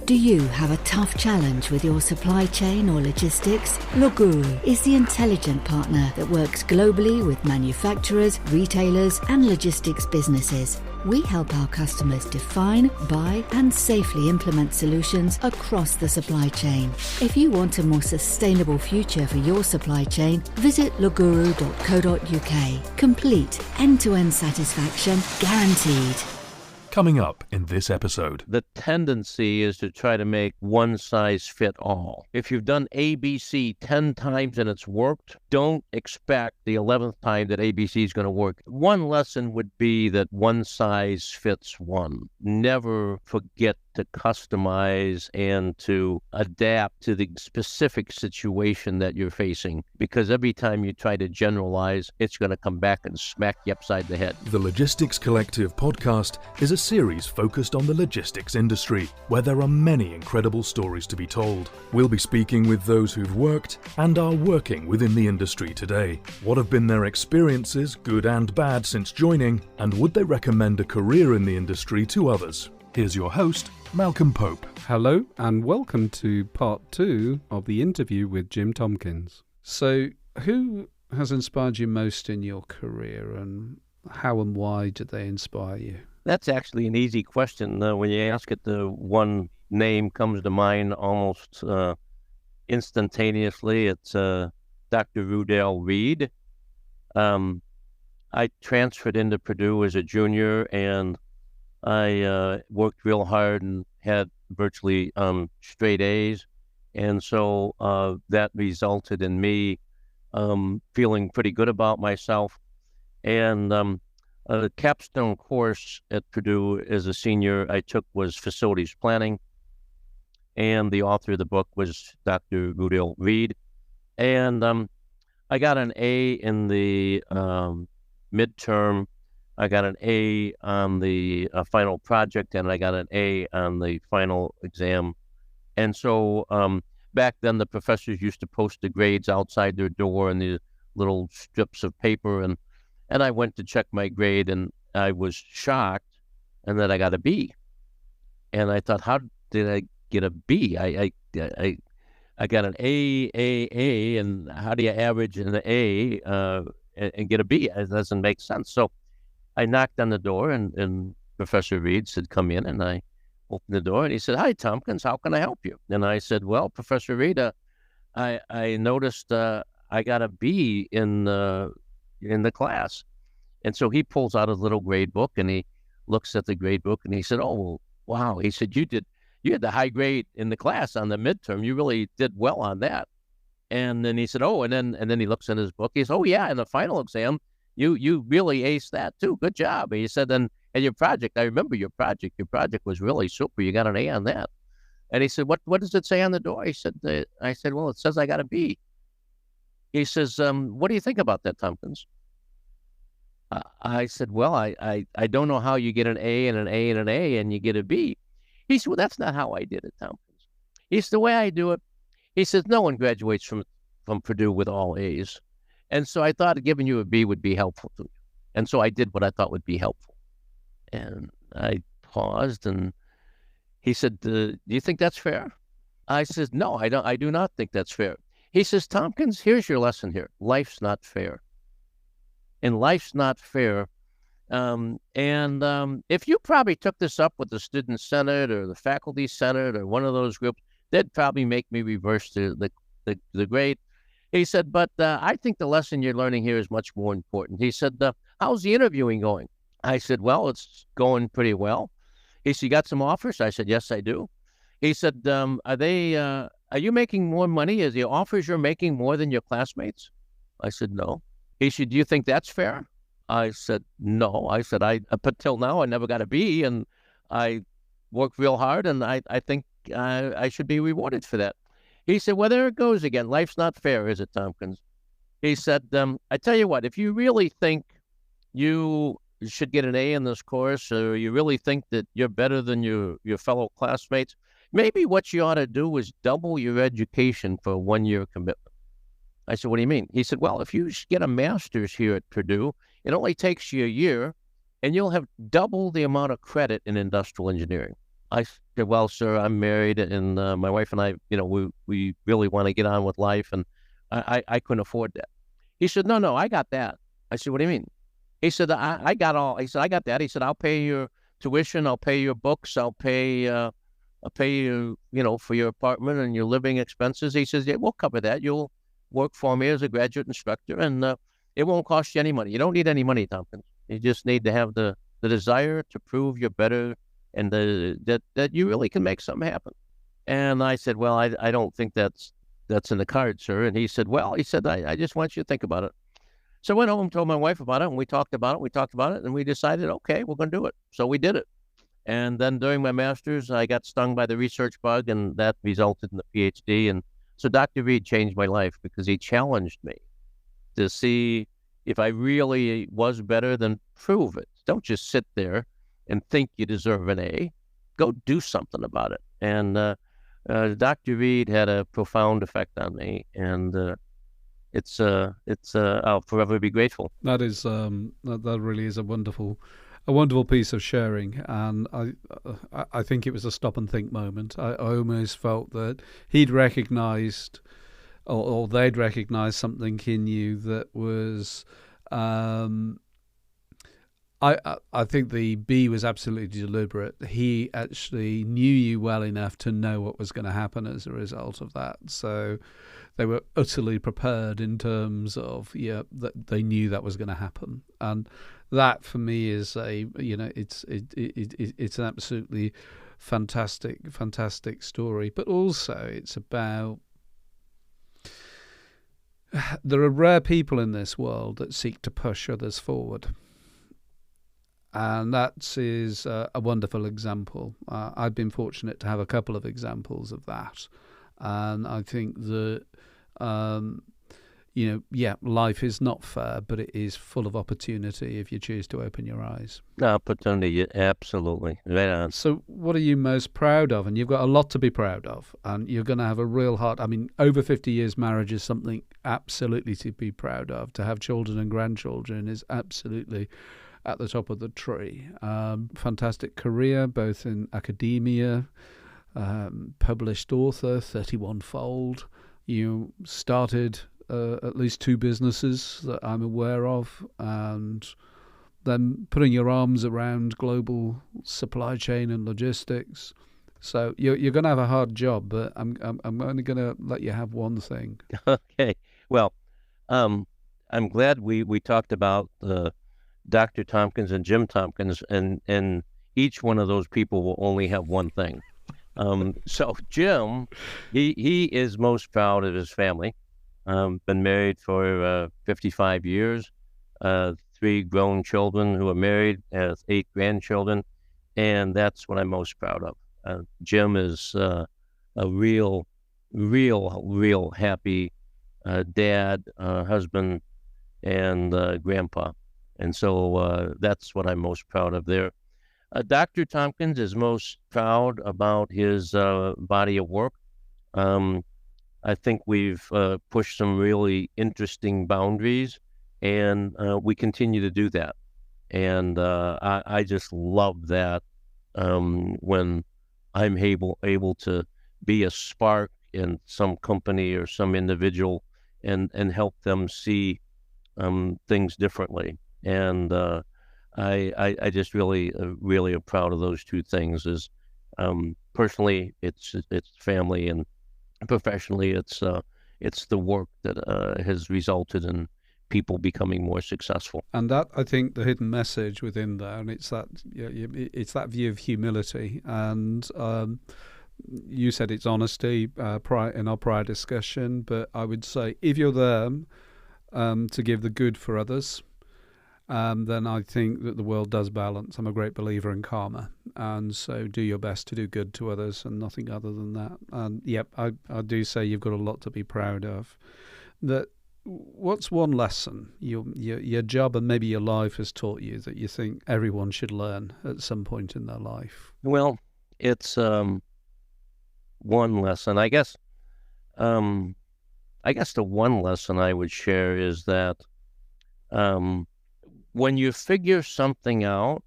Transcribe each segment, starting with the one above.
Do you have a tough challenge with your supply chain or logistics? Loguru is the intelligent partner that works globally with manufacturers, retailers, and logistics businesses. We help our customers define, buy, and safely implement solutions across the supply chain. If you want a more sustainable future for your supply chain, visit loguru.co.uk. Complete end-to-end satisfaction guaranteed. Coming up in this episode. The tendency is to try to make one size fit all. If you've done ABC 10 times and it's worked, don't expect the 11th time that ABC is going to work. One lesson would be that one size fits one. Never forget to customize and to adapt to the specific situation that you're facing, because every time you try to generalize, it's going to come back and smack you upside the head. The Logistics Collective podcast is a series focused on the logistics industry, where there are many incredible stories to be told. We'll be speaking with those who've worked and are working within the industry today. What have been their experiences, good and bad, since joining, and would they recommend a career in the industry to others? Here's your host, Malcolm Pope. Hello and welcome to part 2 of the interview with Jim Tompkins. So, who has inspired you most in your career, and how and why did they inspire you? That's actually an easy question. When you ask it, the one name comes to mind almost instantaneously. It's Dr. Rudell Reed. I transferred into Purdue as a junior, and I worked real hard and had virtually straight A's. And so that resulted in me feeling pretty good about myself. And the capstone course at Purdue as a senior I took was facilities planning. And the author of the book was Dr. Rudell Reed. And I got an A in the midterm. I got an A on the final project, and I got an A on the final exam. And so back then, the professors used to post the grades outside their door in the little strips of paper. And I went to check my grade, and I was shocked, and then I got a B. And I thought, how did I get a B? I got an A, and how do you average an A and get a B? It doesn't make sense. So I knocked on the door, and Professor Reed said, come in. And I opened the door, and he said, hi, Tompkins, how can I help you? And I said, well, Professor Reed, I noticed I got a B in the class. And so he pulls out his little grade book, and he looks at the grade book, and he said, oh, wow. He said, you had the high grade in the class on the midterm. You really did well on that. And then he said, oh, and then he looks in his book. He said, oh, yeah, in the final exam, you really aced that too. Good job. And he said, and your project, I remember your project. Your project was really super. You got an A on that. And he said, what does it say on the door? He said, I said, well, it says I got a B. He says, what do you think about that, Tompkins? I said, well, I don't know how you get an A and an A and an A and you get a B. He said, well, that's not how I did it, Tompkins. He said, the way I do it, he says, no one graduates from Purdue with all A's. And so I thought giving you a B would be helpful to you. And so I did what I thought would be helpful. And I paused, and he said, do you think that's fair? I said, no, I do not think that's fair. He says, Tompkins, here's your lesson here. Life's not fair. And life's not fair. If you probably took this up with the Student Senate or the Faculty Senate or one of those groups, they'd probably make me reverse the grade. He said, but I think the lesson you're learning here is much more important. He said, how's the interviewing going? I said, well, it's going pretty well. He said, you got some offers? I said, yes, I do. He said, are you making more money? Is the offers you're making more than your classmates? I said, no. He said, do you think that's fair? I said, no. I said, up until now, I never got a B, and I worked real hard, and I think I should be rewarded for that. He said, well, there it goes again. Life's not fair, is it, Tompkins? He said, I tell you what, if you really think you should get an A in this course, or you really think that you're better than your fellow classmates, maybe what you ought to do is double your education for a 1-year commitment. I said, what do you mean? He said, well, if you get a master's here at Purdue, it only takes you a year, and you'll have double the amount of credit in industrial engineering. I said, well, sir, I'm married, and my wife and I, we really want to get on with life, and I couldn't afford that. He said, no, I got that. I said, what do you mean? He said, I got all. He said, I got that. He said, I'll pay your tuition, I'll pay your books, I'll pay you, for your apartment and your living expenses. He says, yeah, we'll cover that. You'll work for me as a graduate instructor, and it won't cost you any money. You don't need any money, Tompkins. You just need to have the desire to prove you're better, and that you really can make something happen. And I said, well, I don't think that's in the cards, sir. And he said, I just want you to think about it. So I went home and told my wife about it, and we talked about it, and we decided, okay, we're going to do it. So we did it. And then during my master's, I got stung by the research bug, and that resulted in the PhD. And so Dr. Reed changed my life because he challenged me to see if I really was better, than prove it. Don't just sit there and think you deserve an A. Go do something about it. And Dr. Reed had a profound effect on me, and I'll forever be grateful. That is that really is a wonderful piece of sharing, and I think it was a stop and think moment. I almost felt that he'd recognised, or they'd recognised something in you that was. I think the B was absolutely deliberate. He actually knew you well enough to know what was going to happen as a result of that. So they were utterly prepared in terms of that they knew that was going to happen. And that for me is it's an absolutely fantastic story. But also it's about, there are rare people in this world that seek to push others forward. And that is a wonderful example. I've been fortunate to have a couple of examples of that. And I think that, life is not fair, but it is full of opportunity if you choose to open your eyes. Opportunity, absolutely. Right on. So what are you most proud of? And you've got a lot to be proud of. And you're going to have a real heart. I mean, over 50 years marriage is something absolutely to be proud of. To have children and grandchildren is absolutely at the top of the tree. Fantastic career, both in academia, published author, 31-fold. You started at least 2 businesses that I'm aware of, and then putting your arms around global supply chain and logistics. So you're going to have a hard job, but I'm only going to let you have one thing. Okay. Well, I'm glad we talked about Dr. Tompkins and Jim Tompkins, and each one of those people will only have one thing. So Jim, he is most proud of his family. Been married for 55 years, 3 grown children who are married, 8 grandchildren, and that's what I'm most proud of. Jim is a real happy dad, husband, and grandpa. And so that's what I'm most proud of there. Dr. Tompkins is most proud about his body of work. I think we've pushed some really interesting boundaries, and we continue to do that. And I just love that when I'm able to be a spark in some company or some individual and help them see things differently. And I just really am proud of those 2 things. Is personally, it's family, and professionally, it's the work that has resulted in people becoming more successful. And that, I think, the hidden message within there, and it's that view of humility. And you said it's honesty in our prior discussion, but I would say if you're there to give the good for others, then I think that the world does balance. I'm a great believer in karma, and so do your best to do good to others and nothing other than that. And I do say you've got a lot to be proud of. What's one lesson your job and maybe your life has taught you that you think everyone should learn at some point in their life? Well, it's one lesson. I guess the one lesson I would share is that when you figure something out,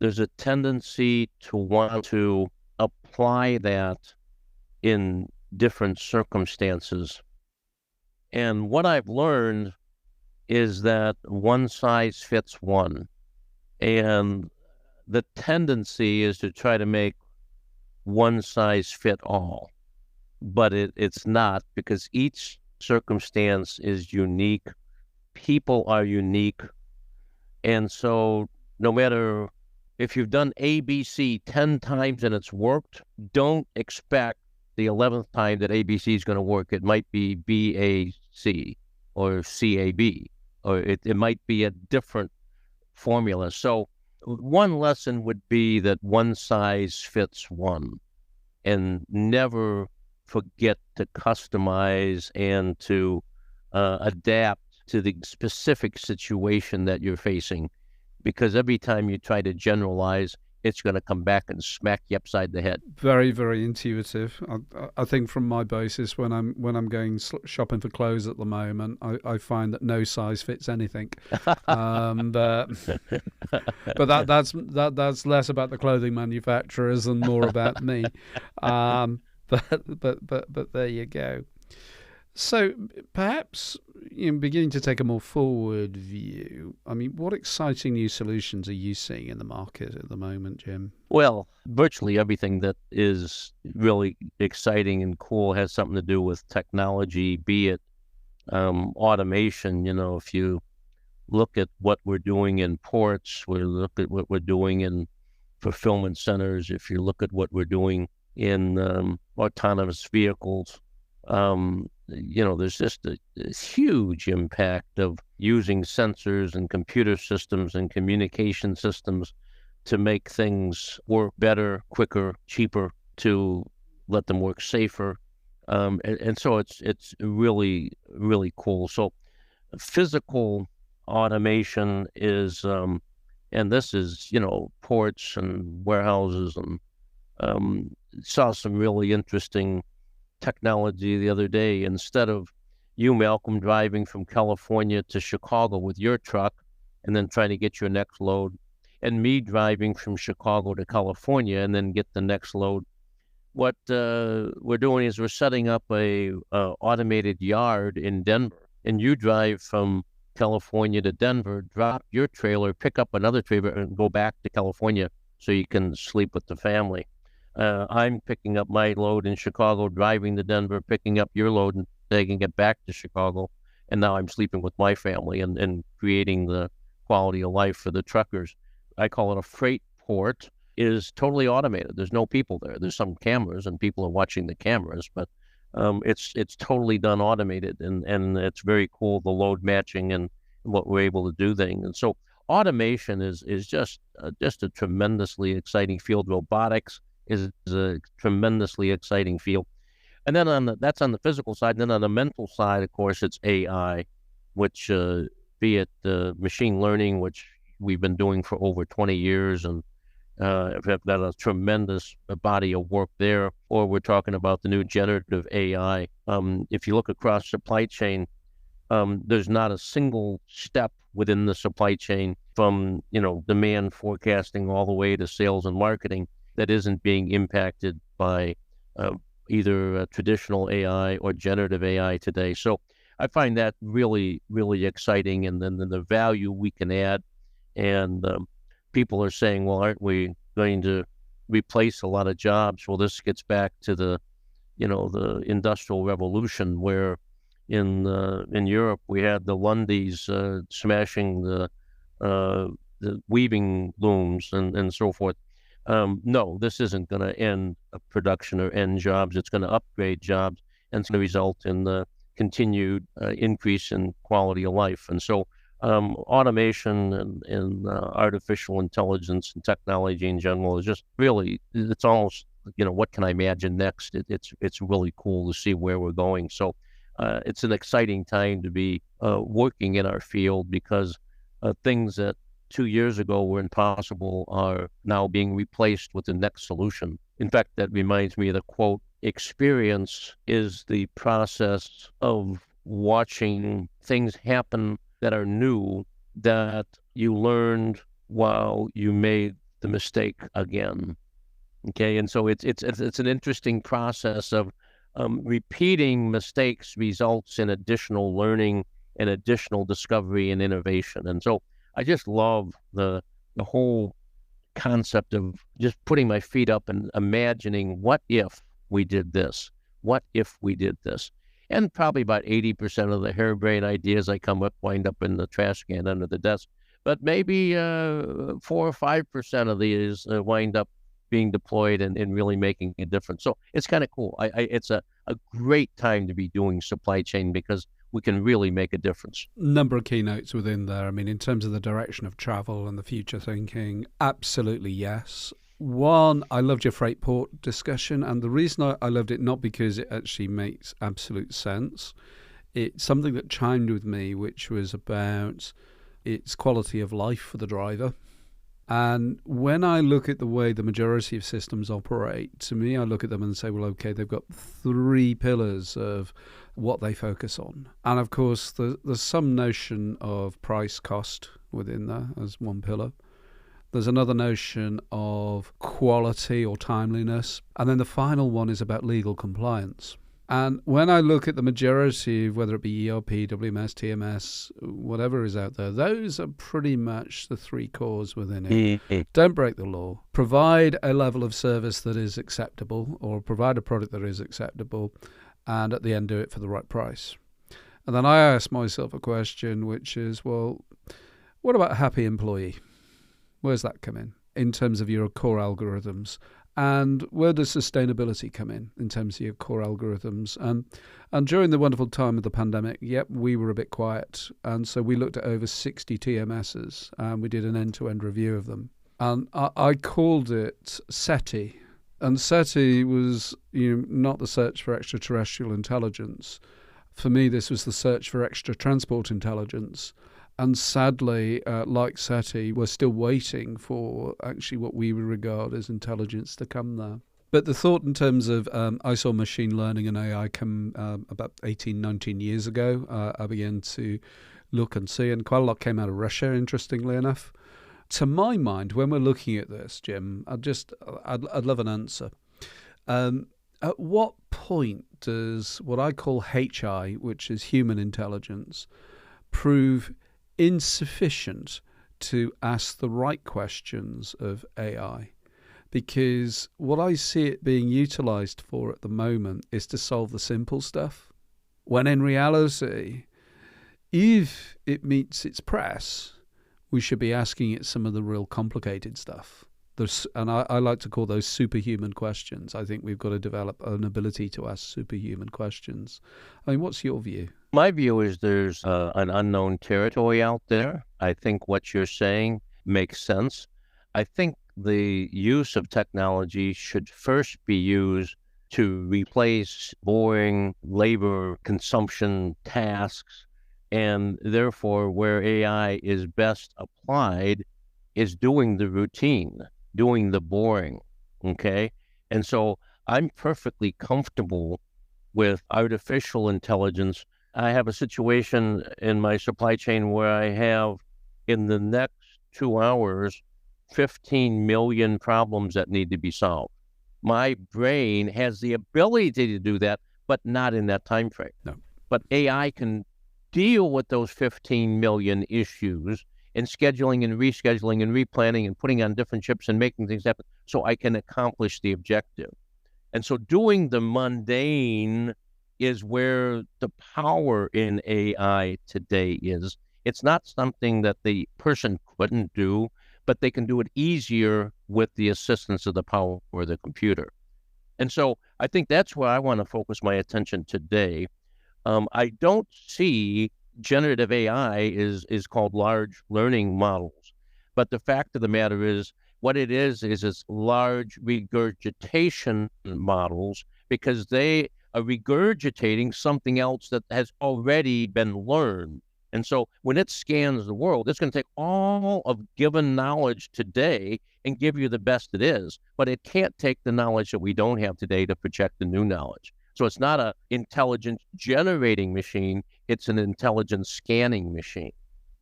there's a tendency to want to apply that in different circumstances. And what I've learned is that one size fits one. And the tendency is to try to make one size fit all. But it's not, because each circumstance is unique. People are unique. And so no matter if you've done ABC 10 times and it's worked, don't expect the 11th time that ABC is going to work. It might be BAC or CAB, or it might be a different formula. So one lesson would be that one size fits one, and never forget to customize and to adapt to the specific situation that you're facing. Because every time you try to generalize, it's going to come back and smack you upside the head. Very, very intuitive. I think from my basis, when I'm going shopping for clothes at the moment, I find that no size fits anything. But that's less about the clothing manufacturers and more about me. But there you go. So perhaps, beginning to take a more forward view, I mean, what exciting new solutions are you seeing in the market at the moment, Jim? Well, virtually everything that is really exciting and cool has something to do with technology, be it automation. If you look at what we're doing in ports, we look at what we're doing in fulfillment centers, if you look at what we're doing in autonomous vehicles, there's just a huge impact of using sensors and computer systems and communication systems to make things work better, quicker, cheaper, to let them work safer. And so it's really, really cool. So physical automation is, and this is, ports and warehouses, and saw some really interesting technology the other day. Instead of you, Malcolm, driving from California to Chicago with your truck and then trying to get your next load, and me driving from Chicago to California and then get the next load, what we're doing is we're setting up a automated yard in Denver, and you drive from California to Denver, drop your trailer, pick up another trailer, and go back to California so you can sleep with the family. I'm picking up my load in Chicago, driving to Denver, picking up your load and taking it back to Chicago. And now I'm sleeping with my family and creating the quality of life for the truckers. I call it a freight port. It is totally automated. There's no people there. There's some cameras and people are watching the cameras, but it's totally done automated, and it's very cool, the load matching and what we're able to do things. And so automation is just a tremendously exciting field. Robotics is a tremendously exciting field. And then that's on the physical side. And then on the mental side, of course, it's AI, which be it machine learning, which we've been doing for over 20 years, and have got a tremendous body of work there. Or we're talking about the new generative AI. If you look across supply chain, there's not a single step within the supply chain, from demand forecasting all the way to sales and marketing, that isn't being impacted by either traditional AI or generative AI today. So I find that really, really exciting, and then the value we can add. And people are saying, well, aren't we going to replace a lot of jobs? Well, this gets back to the Industrial Revolution, where in Europe we had the Lundys smashing the weaving looms and so forth. No, this isn't going to end production or end jobs. It's going to upgrade jobs, and it's going to result in the continued increase in quality of life. And so automation and artificial intelligence and technology in general is just really, it's almost, what can I imagine next? It's really cool to see where we're going. So it's an exciting time to be working in our field, because things that 2 years ago were impossible are now being replaced with the next solution. In fact, that reminds me of the quote, experience is the process of watching things happen that are new, that you learned while you made the mistake again. Okay, and so it's an interesting process of repeating mistakes results in additional learning and additional discovery and innovation. And so I just love the whole concept of just putting my feet up and imagining, what if we did this? What if we did this? And probably about 80% of the harebrained ideas I come up wind up in the trash can under the desk. But maybe 4 or 5% of these wind up being deployed and really making a difference. So it's kind of cool. It's a great time to be doing supply chain because we can really make a difference. Number of keynotes within there. I mean, in terms of the direction of travel and the future thinking, absolutely yes. One, I loved your freight port discussion, and the reason I loved it, not because it actually makes absolute sense, it's something that chimed with me, which was about its quality of life for the driver. And when I look at the way the majority of systems operate, to me, I look at them and say, well, okay, they've got 3 pillars of what they focus on. And of course, there's some notion of price cost within there as one pillar. There's another notion of quality or timeliness. And then the final one is about legal compliance. And when I look at the majority, whether it be ERP, WMS, TMS, whatever is out there, those are pretty much the 3 cores within it. Don't break the law. Provide a level of service that is acceptable, or provide a product that is acceptable, and at the end do it for the right price. And then I ask myself a question, which is, well, what about a happy employee? Where's that come in terms of your core algorithms? And where does sustainability come in terms of your core algorithms? And during the wonderful time of the pandemic, we were a bit quiet. And so we looked at over 60 TMSs, and we did an end-to-end review of them. And I called it SETI. And SETI was not the search for extraterrestrial intelligence. For me, this was the search for extra transport intelligence. And sadly, like SETI, we're still waiting for actually what we would regard as intelligence to come there. But the thought in terms of, I saw machine learning and AI come about 18, 19 years ago. I began to look and see, and quite a lot came out of Russia, interestingly enough. To my mind, when we're looking at this, Jim, I'd love an answer. At what point does what I call HI, which is human intelligence, prove insufficient to ask the right questions of AI? Because what I see it being utilized for at the moment is to solve the simple stuff, when in reality, if it meets its press, we should be asking it some of the real complicated stuff. And I like to call those superhuman questions. I think we've got to develop an ability to ask superhuman questions. I mean, what's your view? My view is there's an unknown territory out there. I think what you're saying makes sense. I think the use of technology should first be used to replace boring labor consumption tasks, and therefore where AI is best applied is doing the routine, doing the boring, okay? And so I'm perfectly comfortable with artificial intelligence. I have a situation in my supply chain where I have, in the next 2 hours, 15 million problems that need to be solved. My brain has the ability to do that, but not in that time frame. No. But AI can deal with those 15 million issues in scheduling and rescheduling and replanning and putting on different chips and making things happen so I can accomplish the objective. And so doing the mundane is where the power in AI today is. It's not something that the person couldn't do, but they can do it easier with the assistance of the power of the computer. And so I think that's where I want to focus my attention today. I don't see generative AI is called large learning models. But the fact of the matter is, what it is it's large regurgitation models, because they are regurgitating something else that has already been learned. And so when it scans the world, it's going to take all of given knowledge today and give you the best it is. But it can't take the knowledge that we don't have today to project the new knowledge. So it's not an intelligence generating machine, it's an intelligence scanning machine.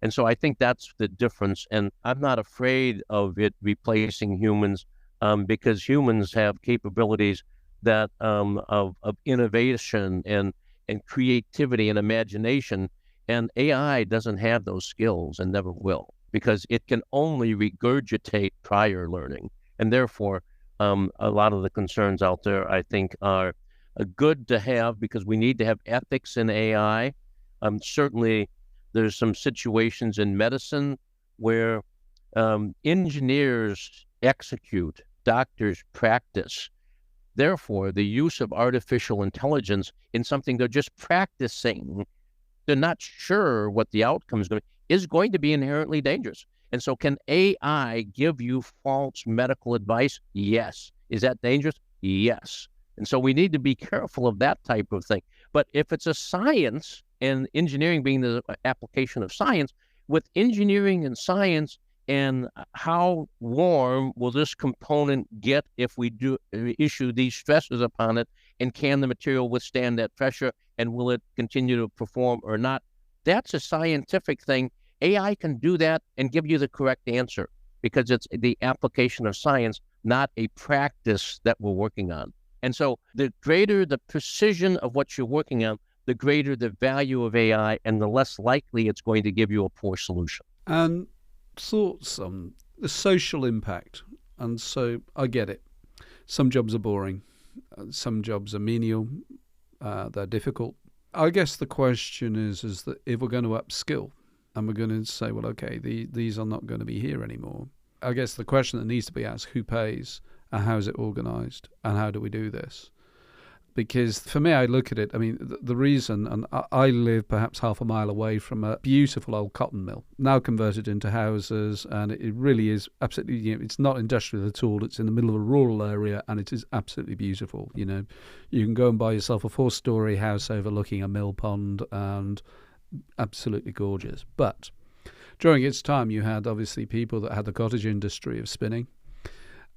And so I think that's the difference. And I'm not afraid of it replacing humans because humans have capabilities that of innovation and creativity and imagination. And AI doesn't have those skills and never will, because it can only regurgitate prior learning. And therefore, a lot of the concerns out there, I think, are good to have, because we need to have ethics in AI. Certainly, there's some situations in medicine where engineers execute, doctors practice. Therefore, the use of artificial intelligence in something they're just practicing, they're not sure what the outcome is going to be inherently dangerous. And so can AI give you false medical advice? Yes. Is that dangerous? Yes. And so we need to be careful of that type of thing. But if it's a science, and engineering being the application of science, with engineering and science, and how warm will this component get if we do issue these stresses upon it, and can the material withstand that pressure, and will it continue to perform or not? That's a scientific thing. AI can do that and give you the correct answer, because it's the application of science, not a practice that we're working on. And so the greater the precision of what you're working on, the greater the value of AI, and the less likely it's going to give you a poor solution. And thoughts on the social impact. And so I get it. Some jobs are boring. Some jobs are menial. They're difficult. I guess the question is that if we're going to upskill and we're going to say, well, okay, these are not going to be here anymore. I guess the question that needs to be asked, who pays and how is it organized and how do we do this? Because for me, I look at it, I mean, the reason, and I live perhaps half a mile away from a beautiful old cotton mill, now converted into houses, and it really is absolutely, it's not industrial at all. It's in the middle of a rural area, and it is absolutely beautiful. You can go and buy yourself a 4-story house overlooking a mill pond, and absolutely gorgeous. But during its time, you had obviously people that had the cottage industry of spinning.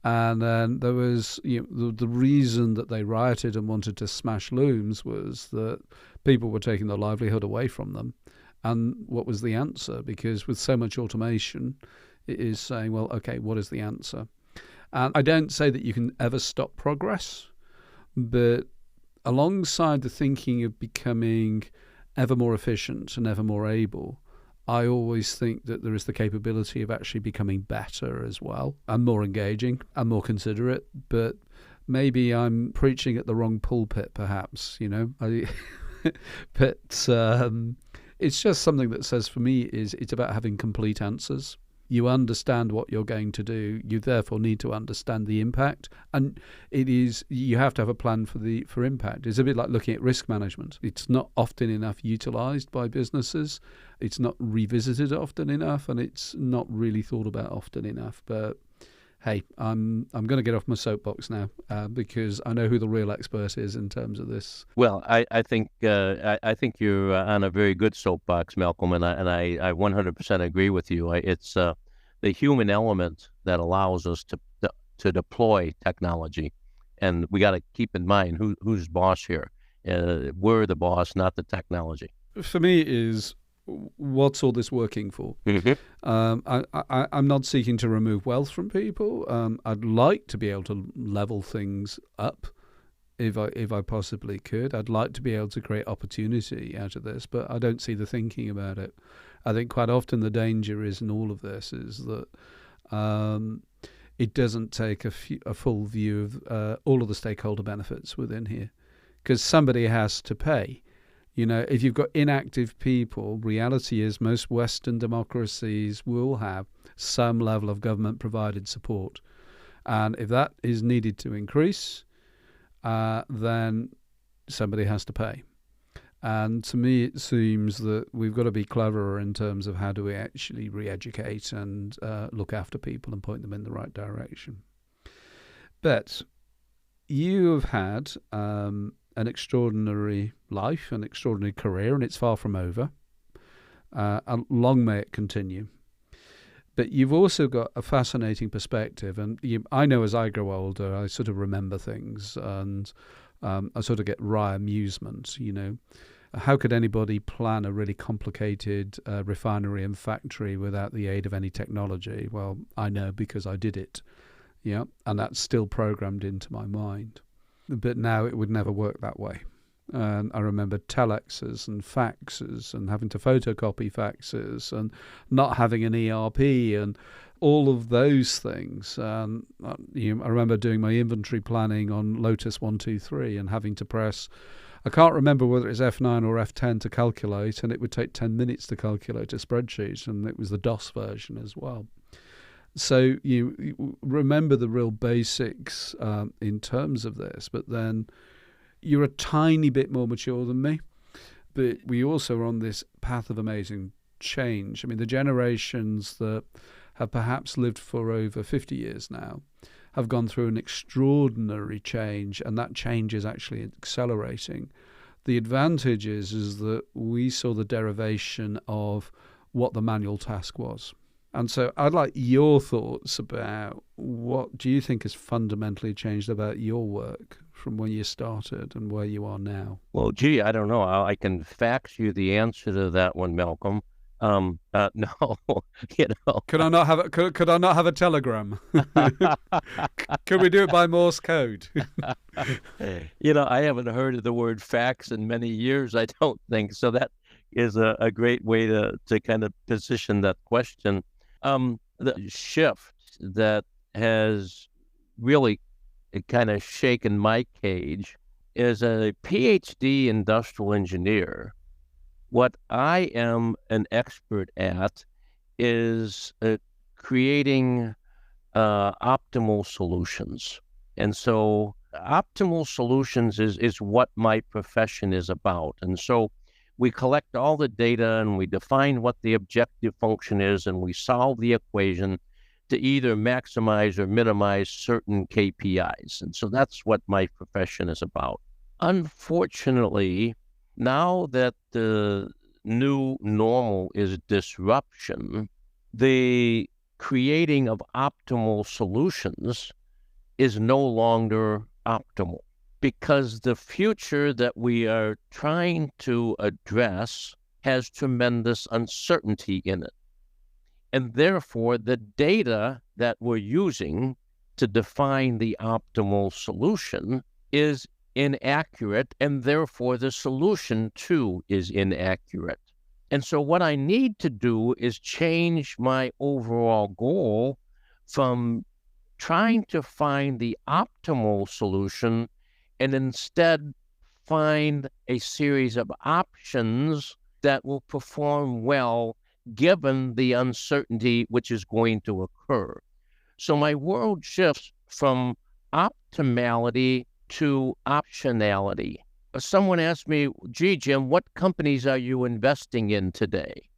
And then there was, the reason that they rioted and wanted to smash looms was that people were taking their livelihood away from them. And what was the answer? Because with so much automation, it is saying, well, okay, what is the answer? And I don't say that you can ever stop progress, but alongside the thinking of becoming ever more efficient and ever more able, I always think that there is the capability of actually becoming better as well, and more engaging and more considerate. But maybe I'm preaching at the wrong pulpit, perhaps, But it's just something that says for me it's about having complete answers. You understand what you're going to do. You therefore need to understand the impact, and you have to have a plan for impact. It's a bit like looking at risk management. It's not often enough utilized by businesses. It's not revisited often enough, and it's not really thought about often enough. But hey, I'm going to get off my soapbox now because I know who the real expert is in terms of this. Well, I think you're on a very good soapbox, Malcolm, and I 100% agree with you. It's the human element that allows us to deploy technology, and we got to keep in mind who's boss here. We're the boss, not the technology. For me, it is what's all this working for? Mm-hmm. I'm not seeking to remove wealth from people. I'd like to be able to level things up if I possibly could. I'd like to be able to create opportunity out of this, but I don't see the thinking about it. I think quite often the danger is in all of this is that it doesn't take a full view of all of the stakeholder benefits within here, because somebody has to pay. If you've got inactive people, reality is most Western democracies will have some level of government-provided support. And if that is needed to increase, then somebody has to pay. And to me, it seems that we've got to be cleverer in terms of how do we actually re-educate and look after people and point them in the right direction. But you have had an extraordinary life, an extraordinary career, and it's far from over. And long may it continue. But you've also got a fascinating perspective, and I know as I grow older, I sort of remember things, and I sort of get wry amusement, How could anybody plan a really complicated refinery and factory without the aid of any technology? Well, I know because I did it. Yeah, and that's still programmed into my mind. But now it would never work that way. And I remember telexes and faxes and having to photocopy faxes and not having an ERP and all of those things. I remember doing my inventory planning on Lotus 123 and having to press, I can't remember whether it's F9 or F10 to calculate, and it would take 10 minutes to calculate a spreadsheet, and it was the DOS version as well. So you remember the real basics in terms of this, but then you're a tiny bit more mature than me, but we also are on this path of amazing change. I mean, the generations that have perhaps lived for over 50 years now have gone through an extraordinary change, and that change is actually accelerating. The advantage is that we saw the derivation of what the manual task was. And so I'd like your thoughts about what do you think has fundamentally changed about your work from when you started and where you are now? Well, gee, I don't know. I can fax you the answer to that one, Malcolm. No, Could I not have could I not have a telegram? Could we do it by Morse code? I haven't heard of the word fax in many years, I don't think. So that is a great way to kind of position that question. The shift that has really kind of shaken my cage is a PhD industrial engineer. What I am an expert at is creating optimal solutions. And so optimal solutions is what my profession is about. And so we collect all the data and we define what the objective function is, and we solve the equation to either maximize or minimize certain KPIs. And so that's what my profession is about. Unfortunately, now that the new normal is disruption, the creating of optimal solutions is no longer optimal, because the future that we are trying to address has tremendous uncertainty in it. And therefore, the data that we're using to define the optimal solution is inaccurate, and therefore the solution too is inaccurate. And so what I need to do is change my overall goal from trying to find the optimal solution and instead find a series of options that will perform well given the uncertainty which is going to occur. So my world shifts from optimality to optionality. Someone asked me, gee, Jim, what companies are you investing in today?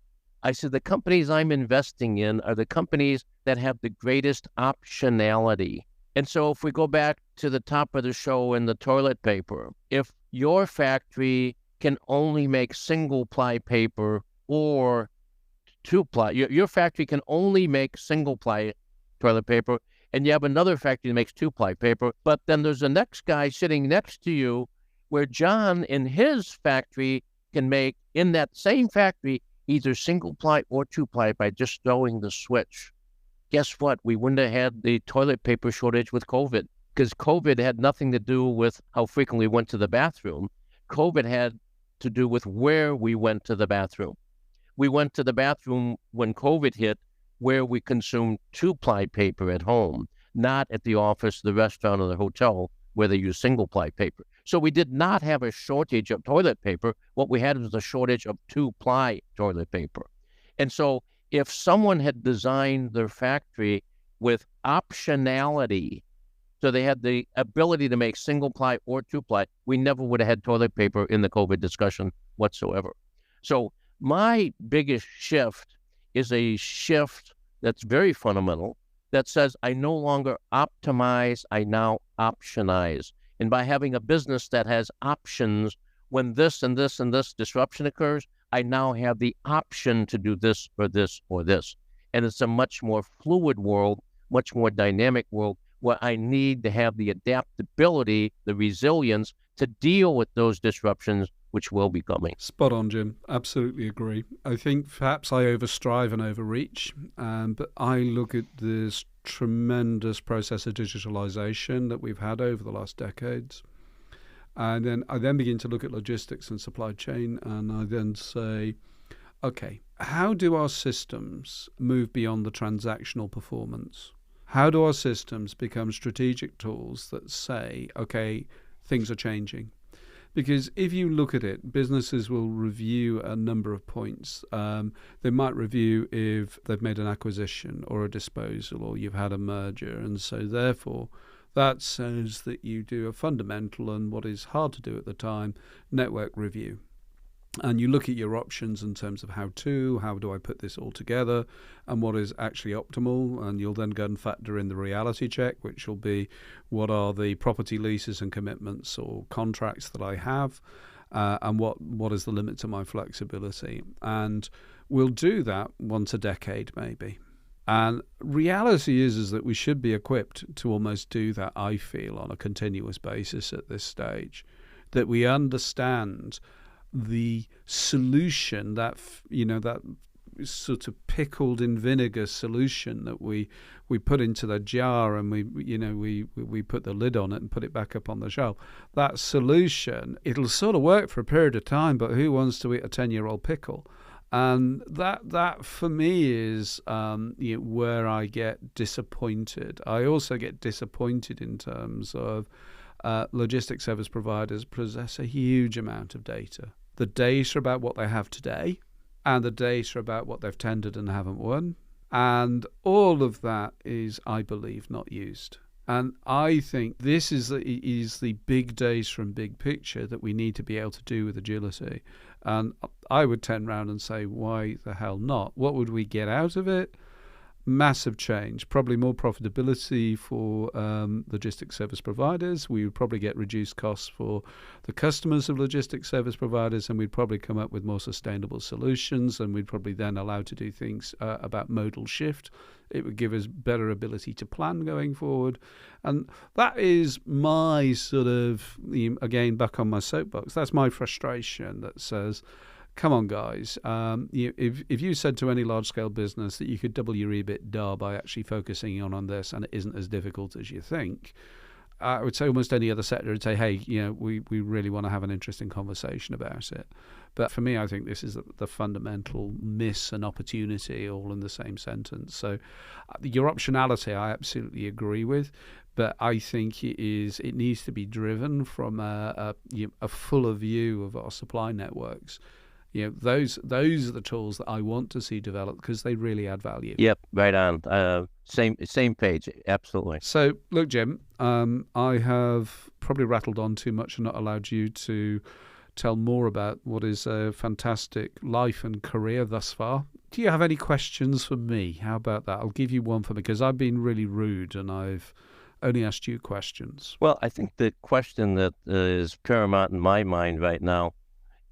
I said, the companies I'm investing in are the companies that have the greatest optionality. And so if we go back to the top of the show in the toilet paper, if your factory can only make single-ply paper or two-ply, your factory can only make single-ply toilet paper, and you have another factory that makes two-ply paper, but then there's the next guy sitting next to you where John in his factory can make, in that same factory, either single-ply or two-ply by just throwing the switch. Guess what? We wouldn't have had the toilet paper shortage with COVID, because COVID had nothing to do with how frequently we went to the bathroom. COVID had to do with where we went to the bathroom. We went to the bathroom when COVID hit where we consumed two-ply paper at home, not at the office, the restaurant, or the hotel where they use single-ply paper. So we did not have a shortage of toilet paper. What we had was a shortage of two-ply toilet paper. And so if someone had designed their factory with optionality, so they had the ability to make single-ply or two-ply, we never would have had toilet paper in the COVID discussion whatsoever. So my biggest shift is a shift that's very fundamental that says I no longer optimize, I now optionize. And by having a business that has options, when this and this and this disruption occurs, I now have the option to do this or this or this. And it's a much more fluid world, much more dynamic world, where I need to have the adaptability, the resilience to deal with those disruptions which will be coming. Spot on, Jim. Absolutely agree. I think perhaps I overstrive and overreach, but I look at this tremendous process of digitalization that we've had over the last decades. And then I begin to look at logistics and supply chain, and I then say, okay, how do our systems move beyond the transactional performance? How do our systems become strategic tools that say, okay, things are changing? Because if you look at it, businesses will review a number of points. They might review if they've made an acquisition or a disposal or you've had a merger. And so therefore, that says that you do a fundamental and what is hard to do at the time, network review. And you look at your options in terms of how do I put this all together, and what is actually optimal. And you'll then go and factor in the reality check, which will be what are the property leases and commitments or contracts that I have, and what is the limit to my flexibility. And we'll do that once a decade maybe. And reality is that we should be equipped to almost do that, I feel, on a continuous basis at this stage, that we understand the solution, that sort of pickled in vinegar solution that we put into the jar, and we put the lid on it and put it back up on the shelf. That solution, it'll sort of work for a period of time, but who wants to eat a 10-year-old pickle? And that for me is where I get disappointed. I also get disappointed in terms of logistics service providers possess a huge amount of data. The data about what they have today, and the data about what they've tendered and haven't won. And all of that is, I believe, not used. And I think this is the big data and big picture that we need to be able to do with agility. And I would turn around and say, why the hell not? What would we get out of it? Massive change, probably more profitability for logistics service providers. We would probably get reduced costs for the customers of logistics service providers, and we'd probably come up with more sustainable solutions, and we'd probably then allow to do things about modal shift. It would give us better ability to plan going forward. And that is my sort of, again, back on my soapbox, that's my frustration that says, come on, guys. If you said to any large-scale business that you could double your EBITDA by actually focusing on this, and it isn't as difficult as you think, I would say almost any other sector would say, hey, we really want to have an interesting conversation about it. But for me, I think this is the fundamental miss and opportunity all in the same sentence. So your optionality, I absolutely agree with. But I think it needs to be driven from a fuller view of our supply networks. Those are the tools that I want to see developed because they really add value. Yep, right on. Same page, absolutely. So, look, Jim, I have probably rattled on too much and not allowed you to tell more about what is a fantastic life and career thus far. Do you have any questions for me? How about that? I'll give you one for me because I've been really rude and I've only asked you questions. Well, I think the question that is paramount in my mind right now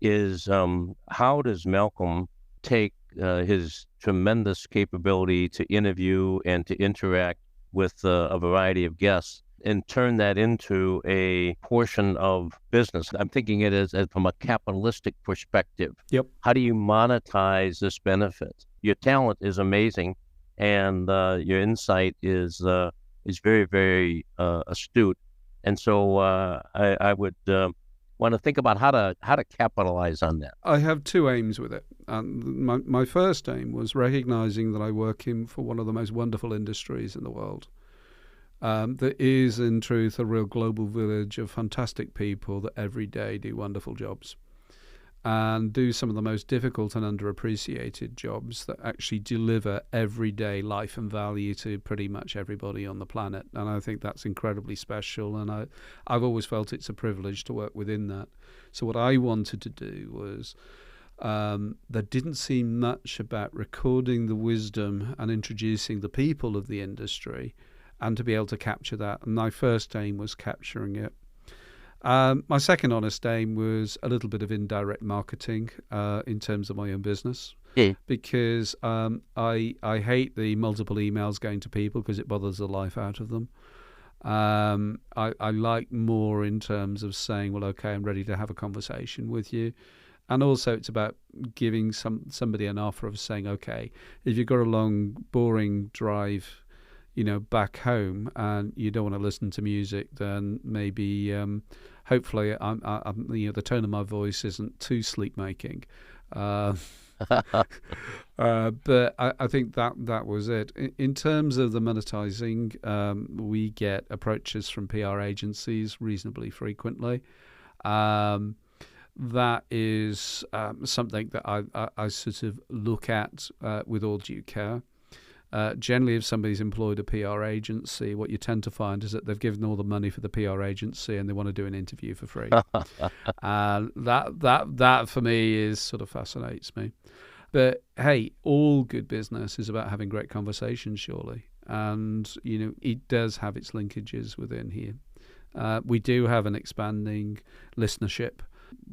is how does Malcolm take his tremendous capability to interview and to interact with a variety of guests and turn that into a portion of business? I'm thinking it as from a capitalistic perspective. Yep. How do you monetize this benefit? Your talent is amazing, and your insight is very, very astute. And so I would want to think about how to capitalize on that. I have two aims with it. My first aim was recognizing that I work for one of the most wonderful industries in the world. There is, in truth, a real global village of fantastic people that every day do wonderful jobs and do some of the most difficult and underappreciated jobs that actually deliver everyday life and value to pretty much everybody on the planet. And I think that's incredibly special. And I've always felt it's a privilege to work within that. So what I wanted to do was there didn't seem much about recording the wisdom and introducing the people of the industry and to be able to capture that. And my first aim was capturing it. My second honest aim was a little bit of indirect marketing in terms of my own business. Yeah. Because I hate the multiple emails going to people because it bothers the life out of them. I like more in terms of saying, well, okay, I'm ready to have a conversation with you. And also it's about giving somebody an offer of saying, okay, if you've got a long, boring drive, back home and you don't want to listen to music, then maybe, hopefully, I'm the tone of my voice isn't too sleep-making. But I think that was it. In terms of the monetizing, we get approaches from PR agencies reasonably frequently. That is something that I sort of look at with all due care. Generally, if somebody's employed a PR agency, what you tend to find is that they've given all the money for the PR agency and they want to do an interview for free. That for me is sort of fascinates me. But hey, all good business is about having great conversations, surely. And, it does have its linkages within here. We do have an expanding listenership.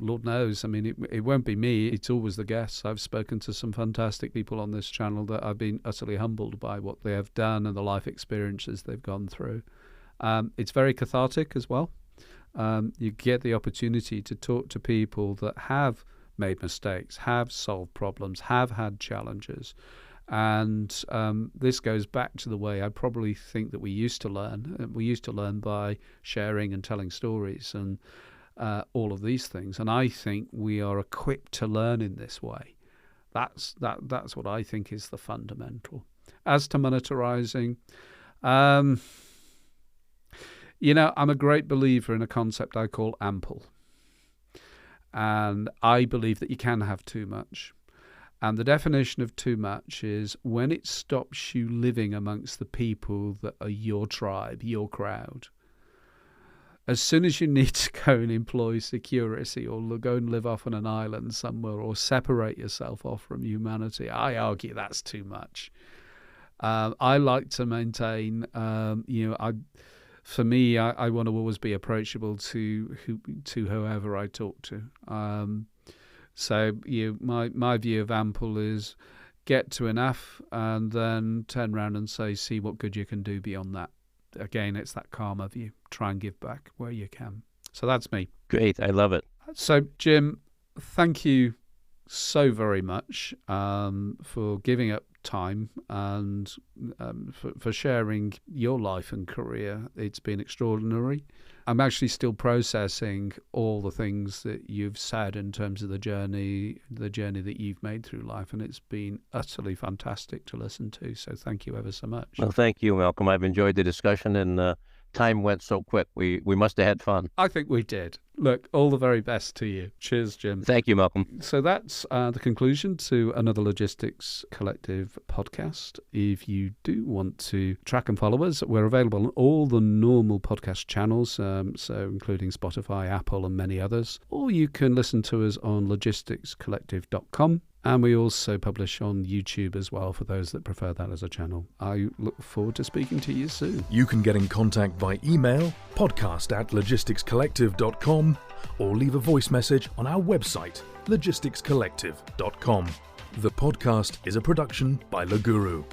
Lord knows, it won't be me, it's always the guests. I've spoken to some fantastic people on this channel that I've been utterly humbled by what they have done and the life experiences they've gone through. It's very cathartic as well. You get the opportunity to talk to people that have made mistakes, have solved problems, have had challenges. And this goes back to the way I probably think that we used to learn. We used to learn by sharing and telling stories and all of these things. And I think we are equipped to learn in this way. That's what I think is the fundamental. As to monetizing, I'm a great believer in a concept I call ample. And I believe that you can have too much. And the definition of too much is when it stops you living amongst the people that are your tribe, your crowd. As soon as you need to go and employ security or go and live off on an island somewhere or separate yourself off from humanity, I argue that's too much. I like to maintain, for me, I want to always be approachable to whoever I talk to. So my view of ample is get to enough and then turn around and say, see what good you can do beyond that. Again, it's that karma view. Try and give back where you can. So that's me. Great. I love it. So, Jim, thank you so very much for giving up time and for sharing your life and career. It's been extraordinary. I'm actually still processing all the things that you've said in terms of the journey that you've made through life, and it's been utterly fantastic to listen to. So thank you ever so much. Well, thank you, Malcolm. I've enjoyed the discussion, and time went so quick. We must have had fun. I think we did. Look, all the very best to you. Cheers, Jim. Thank you, Malcolm. So that's the conclusion to another Logistics Collective podcast. If you do want to track and follow us, we're available on all the normal podcast channels, so including Spotify, Apple, and many others. Or you can listen to us on logisticscollective.com. And we also publish on YouTube as well for those that prefer that as a channel. I look forward to speaking to you soon. You can get in contact by email, podcast@logisticscollective.com, or leave a voice message on our website, logisticscollective.com. The podcast is a production by LaGuru.